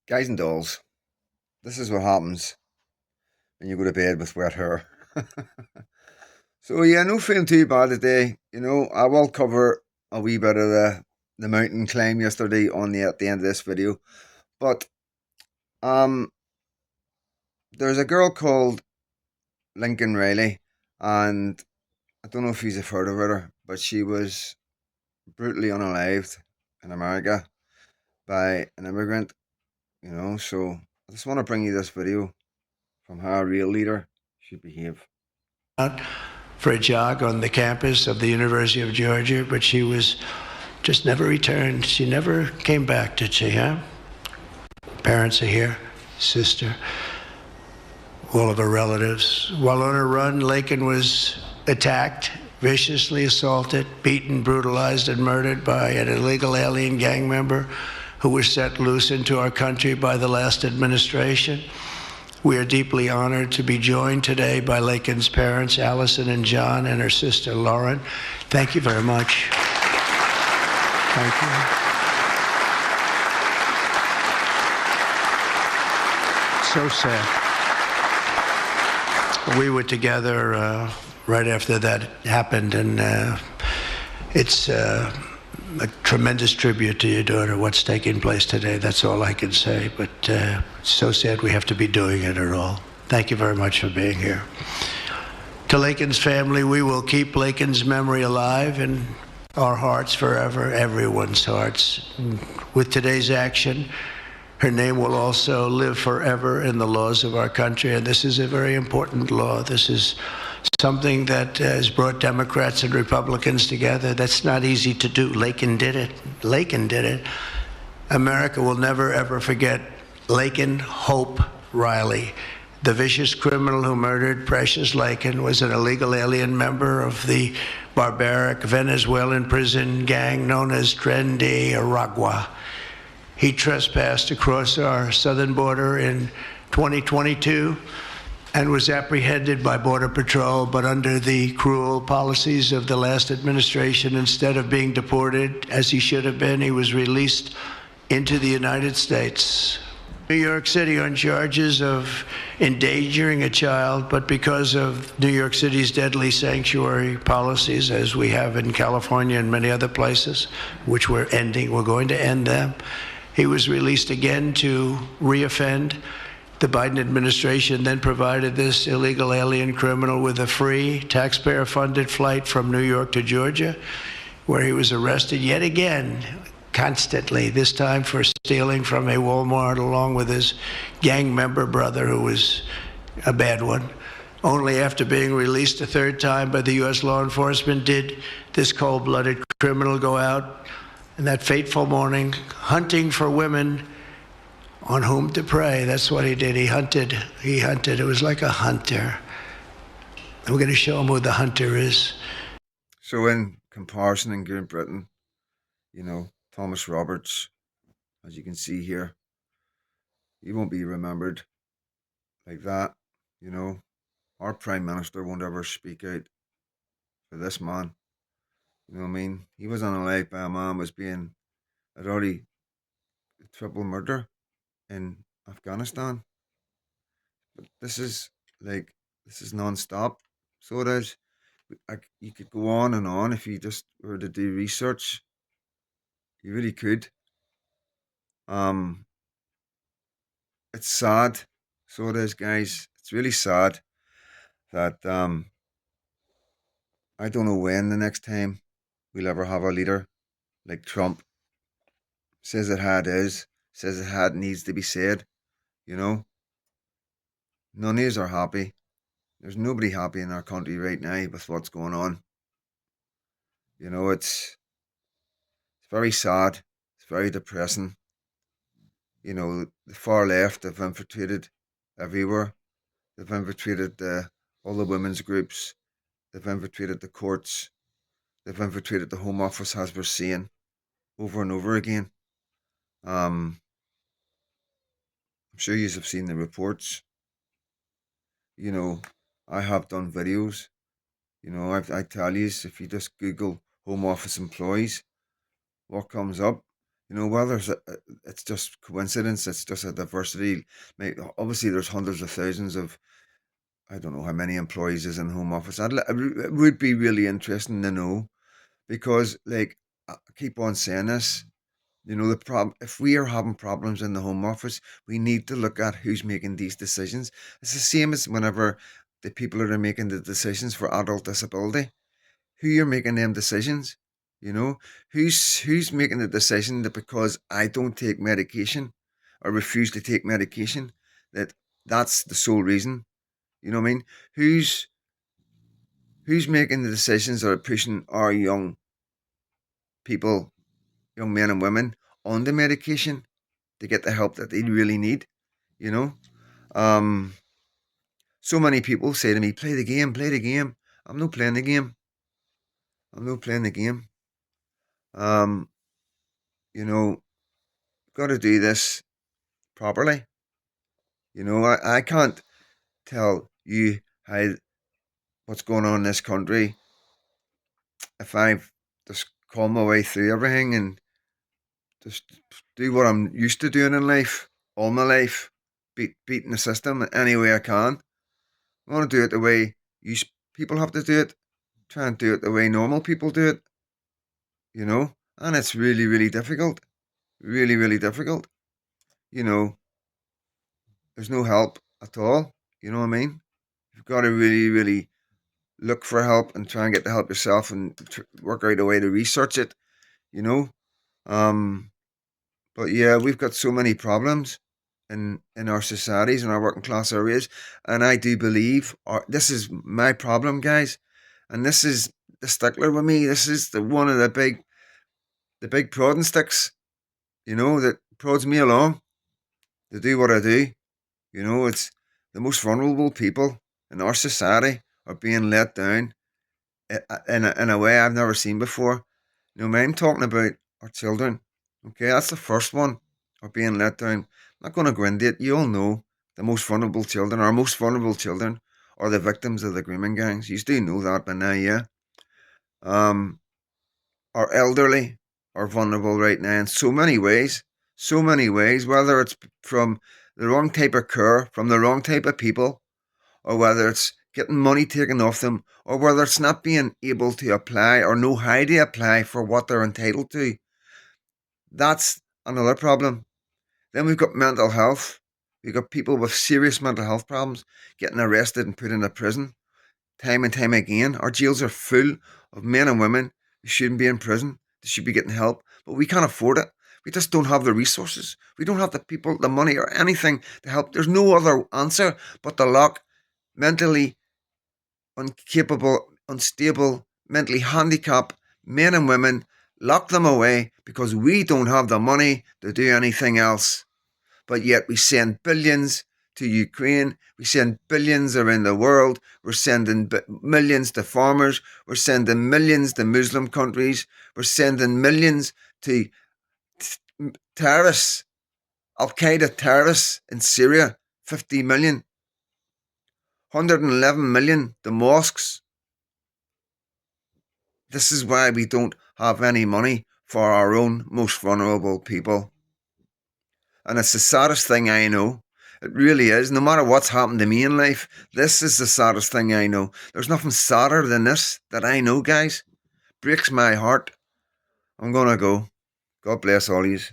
Guys and dolls, this is what happens when you go to bed with wet hair. So yeah, no feeling too bad today. I will cover a wee bit of the mountain climb yesterday on the at the end of this video. But um there's a girl called Lincoln Riley, and I don't know if you've heard of her, but she was brutally unalived in America by an immigrant. So I just want to bring you this video from how a real leader should behave. Out for a jog on the campus of the University of Georgia, but she was just never returned. She never came back, did she, huh? Parents are here, sister, all of her relatives. While on her run, Lakin was attacked, viciously assaulted, beaten, brutalized, and murdered by an illegal alien gang member who was set loose into our country by the last administration. We are deeply honored to be joined today by Lakin's parents, Allison and John, and her sister, Lauren. Thank you very much. Thank you. So sad. We were together right after that happened, and it's a tremendous tribute to your daughter, what's taking place today. That's all I can say, but it's so sad we have to be doing it at all. Thank you very much for being here. To Lakin's family, we will keep Lakin's memory alive in our hearts forever, everyone's hearts. With today's action, her name will also live forever in the laws of our country, and this is a very important law. This is something that has brought Democrats and Republicans together. That's not easy to do. Lakin did it. Lakin did it. America will never, ever forget Lakin Hope Riley. The vicious criminal who murdered Precious Lakin was an illegal alien member of the barbaric Venezuelan prison gang known as Tren de Aragua. He trespassed across our southern border in 2022 and was apprehended by Border Patrol, but under the cruel policies of the last administration, instead of being deported, as he should have been, he was released into the United States. New York City on charges of endangering a child, but because of New York City's deadly sanctuary policies, as we have in California and many other places, which we're going to end them, he was released again to reoffend. The Biden administration then provided this illegal alien criminal with a free, taxpayer-funded flight from New York to Georgia, where he was arrested yet again, constantly, this time for stealing from a Walmart along with his gang member brother, who was a bad one. Only after being released a third time by the U.S. law enforcement did this cold-blooded criminal go out in that fateful morning hunting for women on whom to prey. That's what he did. He hunted. It was like a hunter. And we're going to show him who the hunter is. So in comparison in Great Britain, Thomas Roberts, as you can see here, he won't be remembered like that. Our Prime Minister won't ever speak out for this man. You know what I mean? He was unalived by a man was being had already triple murder in Afghanistan. But this is non-stop. So it is. You could go on and on if you just were to do research. You really could. Um, it's sad. So it is, guys. It's really sad that I don't know when the next time we'll ever have a leader like Trump says it had is, says it had needs to be said. You know, none of us are happy. There's nobody happy in our country right now with what's going on. It's very sad. It's very depressing. The far left have infiltrated everywhere. They've infiltrated all the women's groups. They've infiltrated the courts. They've infiltrated the Home Office, as we're seeing over and over again. I'm sure you have seen the reports. You know, I have done videos. I tell you, if you just Google Home Office employees, what comes up? You know, whether it's just coincidence, it's just a diversity. Obviously, there's hundreds of thousands of, I don't know how many employees is in home office. It would be really interesting to know because, like, I keep on saying this. You know, the problem, if we are having problems in the home office, we need to look at who's making these decisions. It's the same as whenever the people that are making the decisions for adult disability, who you're making them decisions. You know, who's making the decision that because I don't take medication or refuse to take medication, that that's the sole reason. You know what I mean? Who's who's making the decisions that are pushing our young people, young men and women, on the medication to get the help that they really need? You know, um, so many people say to me, "Play the game, play the game." I'm not playing the game. I'm not playing the game. Um, you know, got to do this properly. You know, I can't tell you how what's going on in this country if I've just calm my way through everything and just do what I'm used to doing in life all my life, beating the system any way I can. I want to do it the way people have to do it. Try and do it the way normal people do it. You know, and it's really, really difficult. Really, really difficult. You know, there's no help at all. You know what I mean? You've got to really, really look for help and try and get the help yourself and work out a way to research it. You know, um, but yeah, we've got so many problems in our societies in our working class areas, and I do believe this is my problem, guys, and this is the stickler with me. This is the one of the big prodding sticks. You know that prods me along to do what I do. You know, it's the most vulnerable people in our society are being let down in a way I've never seen before. You know, I'm talking about our children. Okay, that's the first one. Are being let down. I'm not going to go into it. You all know the most vulnerable children, our most vulnerable children, are the victims of the grooming gangs. You do know that by now, yeah. Um, our elderly are vulnerable right now in so many ways. So many ways, whether it's from the wrong type of care, from the wrong type of people, or whether it's getting money taken off them, or whether it's not being able to apply or know how to apply for what they're entitled to. That's another problem. Then we've got mental health. We've got people with serious mental health problems getting arrested and put into prison time and time again. Our jails are full of men and women who shouldn't be in prison. They should be getting help, but we can't afford it. We just don't have the resources. We don't have the people, the money, or anything to help. There's no other answer but to lock mentally incapable, unstable, mentally handicapped men and women, lock them away because we don't have the money to do anything else. But yet we send billions to Ukraine, we send billions around the world, we're sending millions to farmers, we're sending millions to Muslim countries, we're sending millions to terrorists, Al Qaeda terrorists in Syria, 50 million, 111 million to mosques. This is why we don't have any money for our own most vulnerable people. And it's the saddest thing I know. It really is. No matter what's happened to me in life, this is the saddest thing I know. There's nothing sadder than this that I know, guys. Breaks my heart. I'm gonna go. God bless all yous.